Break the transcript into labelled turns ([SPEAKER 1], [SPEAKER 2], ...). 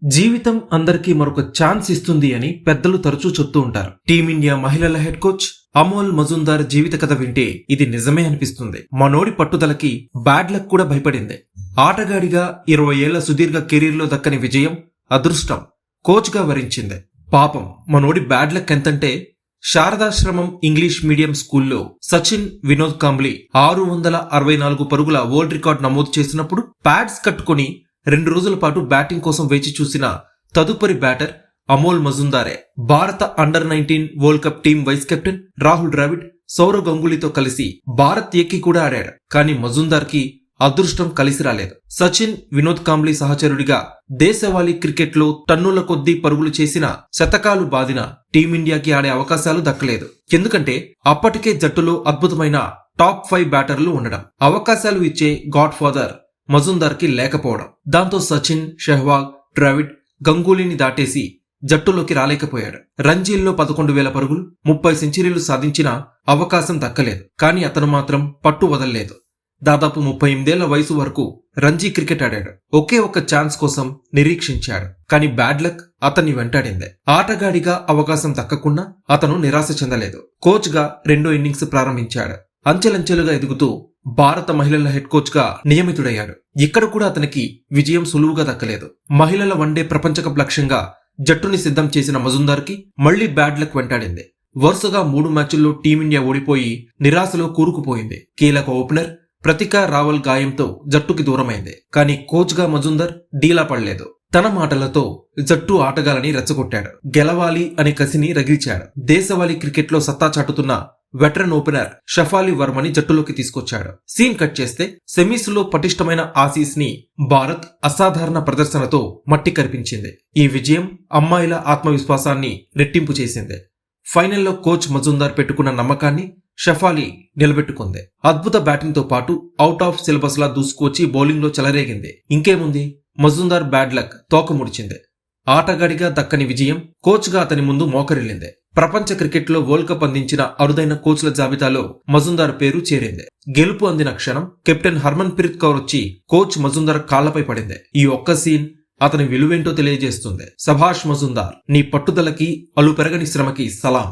[SPEAKER 1] జీవితం అందరికీ మరొక ఛాన్స్ ఇస్తుంది అని పెద్దలు తరచూ చెప్తూ ఉంటారు. టీమిండియా మహిళల హెడ్ కోచ్ అమోల్ మజుందార్ జీవిత కథ వింటే ఇది నిజమే అనిపిస్తుంది. మనోడి పట్టుదలకి బ్యాడ్ లక్ కూడా భయపడింది. ఆటగాడిగా 20 ఏళ్ల సుదీర్ఘ కెరీర్లో దక్కని విజయం, అదృష్టం కోచ్ గా వరించింది. పాపం మనోడి బ్యాడ్ లక్ ఎంతంటే శారదాశ్రమం ఇంగ్లీష్ మీడియం స్కూల్లో సచిన్ వినోద్ కాంబ్లీ 664 పరుగుల వరల్డ్ రికార్డ్ నమోదు చేసినప్పుడు ప్యాడ్స్ కట్టుకుని 2 రోజుల పాటు బ్యాటింగ్ కోసం వేచి చూసిన తదుపరి బ్యాటర్ అమోల్ మజుందారే. భారత under nineteen world cup team vice captain Rahul Dravid, Sourav గంగూలీతో కలిసి భారత్ ఎక్కి కూడా ఆడాడు. కానీ మజుందార్ కి అదృష్టం కలిసి రాలేదు. సచిన్ వినోద్ కాంబ్లీ సహచరుడిగా దేశవాళీ క్రికెట్ లో టన్నుల కొద్దీ పరుగులు చేసిన, శతకాలు బాదిన టీమిండియాకి ఆడే అవకాశాలు దక్కలేదు. ఎందుకంటే అప్పటికే జట్టులో అద్భుతమైన టాప్ 5 బ్యాటర్లు ఉండడం, అవకాశాలు ఇచ్చే గాడ్ ఫాదర్ మజుందార్ కి లేకపోవడం. దాంతో సచిన్, సెహ్వాగ్, ద్రావిడ్, గంగూలీని దాటేసి జట్టులోకి రాలేకపోయాడు. రంజీల్లో 11,000 పరుగులు, 30 సెంచరీలు సాధించిన అవకాశం దక్కలేదు. కానీ అతను మాత్రం పట్టు వదల్లేదు. దాదాపు 38 ఏళ్ల వయసు వరకు రంజీ క్రికెట్ ఆడాడు. ఒకే ఒక్క ఛాన్స్ కోసం నిరీక్షించాడు. కానీ బ్యాడ్ లక్ అతన్ని వెంటాడింది. ఆటగాడిగా అవకాశం దక్కకుండా అతను నిరాశ చెందలేదు. కోచ్ గా 2వ ఇన్నింగ్స్ ప్రారంభించాడు. అంచెలంచెలుగా ఎదుగుతూ భారత మహిళల హెడ్ కోచ్ గా నియమితుడయ్యాడు. ఇక్కడ కూడా అతనికి విజయం సులువుగా దక్కలేదు. మహిళల వన్డే ప్రపంచ కప్ లక్ష్యంగా జట్టుని సిద్ధం చేసిన మజుందార్ కి మళ్లీ బ్యాడ్ లక్ వెంటాడింది. వరుసగా 3 మ్యాచ్ల్లో టీమిండియా ఓడిపోయి నిరాశలో కూరుకుపోయింది. కీలక ఓపెనర్ ప్రతికా రావల్ గాయంతో జట్టుకి దూరమైంది. కానీ కోచ్ గా మజుందార్ డీలా పడలేదు. తన మాటలతో జట్టు ఆటగాలని రెచ్చగొట్టాడు. గెలవాలి అనే కసిని రగిల్చాడు. దేశవాళీ క్రికెట్ లో సత్తా చాటుతున్న వెటరన్ ఓపెనర్ షఫాలి వర్మని జట్టులోకి తీసుకొచ్చాడు. సీన్ కట్ చేస్తే సెమీస్ లో పటిష్టమైన ఆసీస్ ని భారత్ అసాధారణ ప్రదర్శనతో మట్టి కరిపించింది. ఈ విజయం అమ్మాయిల ఆత్మవిశ్వాసాన్ని రెట్టింపు చేసింది. ఫైనల్లో కోచ్ మజుందార్ పెట్టుకున్న నమ్మకాన్ని షఫాలి నిలబెట్టుకుంది. అద్భుత బ్యాటింగ్ తో పాటు అవుట్ ఆఫ్ సిలబస్ లా దూసుకొచ్చి బౌలింగ్ లో చెలరేగింది. ఇంకేముంది, మజుందార్ బ్యాడ్ లక్ తోక ముడిచింది. ఆటగాడిగా దక్కని విజయం కోచ్ గా అతని ముందు మోకరిల్లింది. ప్రపంచ క్రికెట్ లో వరల్డ్ కప్ అందించిన అరుదైన కోచ్ల జాబితాలో మజుందార్ పేరు చేరింది. గెలుపు అందిన క్షణం కెప్టెన్ హర్మన్ ప్రీత్ కౌర్ వచ్చి కోచ్ మజుందార్ కాళ్లపై పడింది. ఈ ఒక్క సీన్ అతని విలువేంటో తెలియజేస్తుంది. సభాష్ మజుందార్, నీ పట్టుదలకి, అలుపెరగని శ్రమకి సలాం.